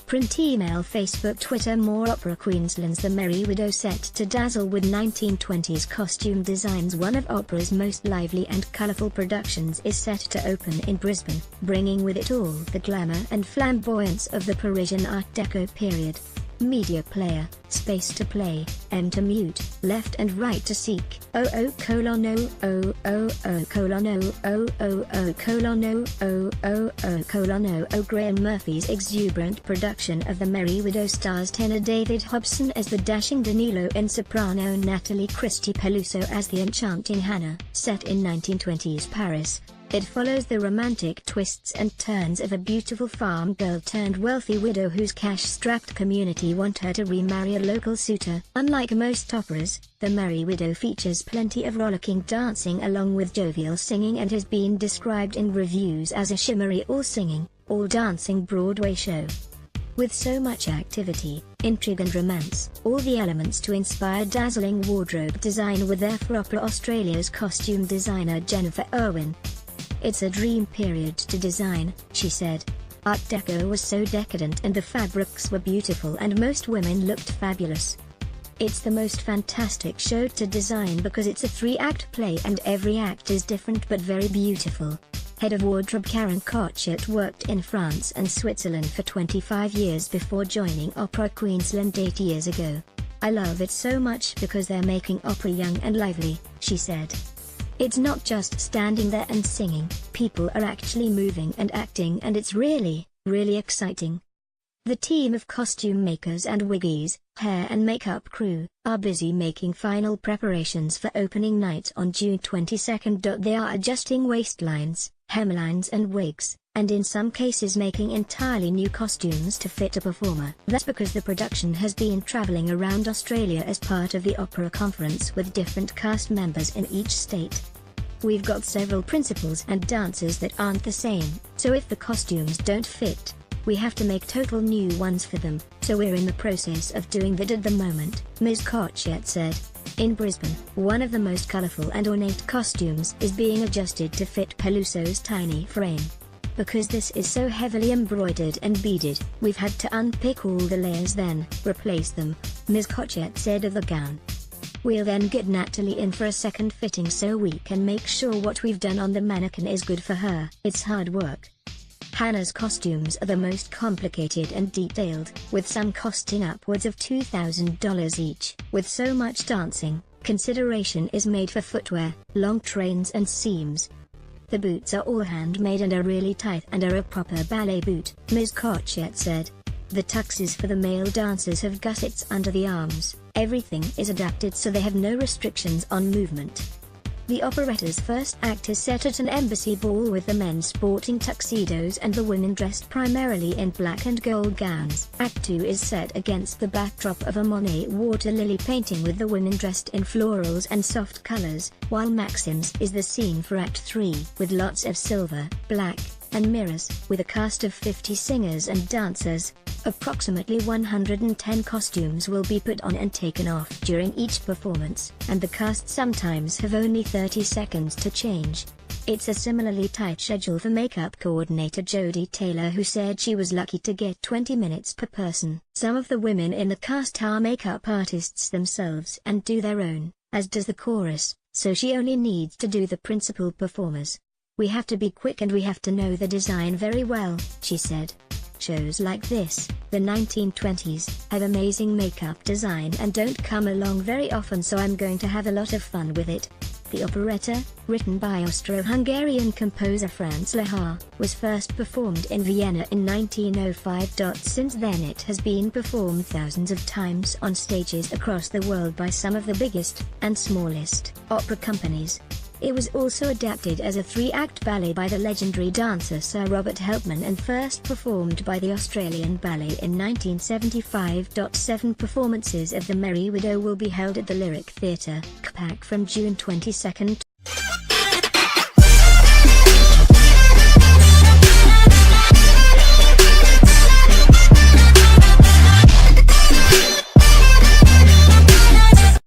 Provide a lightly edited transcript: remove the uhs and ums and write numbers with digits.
print, email, Facebook, Twitter. More opera. Queensland's The Merry Widow, set to dazzle with 1920s costume designs. One of opera's most lively and colourful productions is set to open in Brisbane, bringing with it all the glamour and flamboyance of the Parisian Art Deco period. Media player, space to play, M to mute, left and right to seek. Colon Graham Murphy's exuberant production of The Merry Widow stars tenor David Hobson as the dashing Danilo and soprano Natalie Christie Peluso as the enchanting Hannah. Set in 1920s Paris, it follows the romantic twists and turns of a beautiful farm girl turned wealthy widow whose cash-strapped community want her to remarry a local suitor. Unlike most operas, The Merry Widow features plenty of rollicking dancing along with jovial singing and has been described in reviews as a shimmery all-singing, all-dancing Broadway show. With so much activity, intrigue and romance, all the elements to inspire dazzling wardrobe design were there for Opera Australia's costume designer Jennifer Irwin. "It's a dream period to design," she said. "Art Deco was so decadent and the fabrics were beautiful and most women looked fabulous. It's the most fantastic show to design because it's a 3-act play and every act is different but very beautiful." Head of wardrobe Karen Cochet worked in France and Switzerland for 25 years before joining Opera Queensland 8 years ago. "I love it so much because they're making opera young and lively," she said. "It's not just standing there and singing, people are actually moving and acting and it's really, really exciting." The team of costume makers and wiggies, hair and makeup crew, are busy making final preparations for opening night on June 22. They are adjusting waistlines, hemlines and wigs, and in some cases making entirely new costumes to fit a performer. That's because the production has been traveling around Australia as part of the opera conference with different cast members in each state. "We've got several principals and dancers that aren't the same, so if the costumes don't fit, we have to make total new ones for them, so we're in the process of doing that at the moment," Ms. Cochet said. In Brisbane, one of the most colourful and ornate costumes is being adjusted to fit Peluso's tiny frame. "Because this is so heavily embroidered and beaded, we've had to unpick all the layers then replace them," Ms. Cochet said of the gown. "We'll then get Natalie in for a second fitting so we can make sure what we've done on the mannequin is good for her. It's hard work." Hannah's costumes are the most complicated and detailed, with some costing upwards of $2,000 each. With so much dancing, consideration is made for footwear, long trains and seams. "The boots are all handmade and are really tight and are a proper ballet boot," Ms. Cochet said. "The tuxes for the male dancers have gussets under the arms. Everything is adapted so they have no restrictions on movement." The operetta's first act is set at an embassy ball with the men sporting tuxedos and the women dressed primarily in black and gold gowns. Act 2 is set against the backdrop of a Monet water lily painting with the women dressed in florals and soft colors, while Maxim's is the scene for Act 3, with lots of silver, black, and mirrors, with a cast of 50 singers and dancers. Approximately 110 costumes will be put on and taken off during each performance, and the cast sometimes have only 30 seconds to change. It's a similarly tight schedule for makeup coordinator Jodie Taylor, who said she was lucky to get 20 minutes per person. Some of the women in the cast are makeup artists themselves and do their own, as does the chorus, so she only needs to do the principal performers. "We have to be quick and we have to know the design very well," she said. Shows like this, the 1920s, have amazing makeup design and don't come along very often, so I'm going to have a lot of fun with it. The operetta, written by Austro-Hungarian composer Franz Lehár, was first performed in Vienna in 1905. Since then it has been performed thousands of times on stages across the world by some of the biggest and smallest opera companies. It was also adapted as a 3-act ballet by the legendary dancer Sir Robert Helpman and first performed by the Australian Ballet in 1975. 7 performances of The Merry Widow will be held at the Lyric Theatre, Kpak from June 22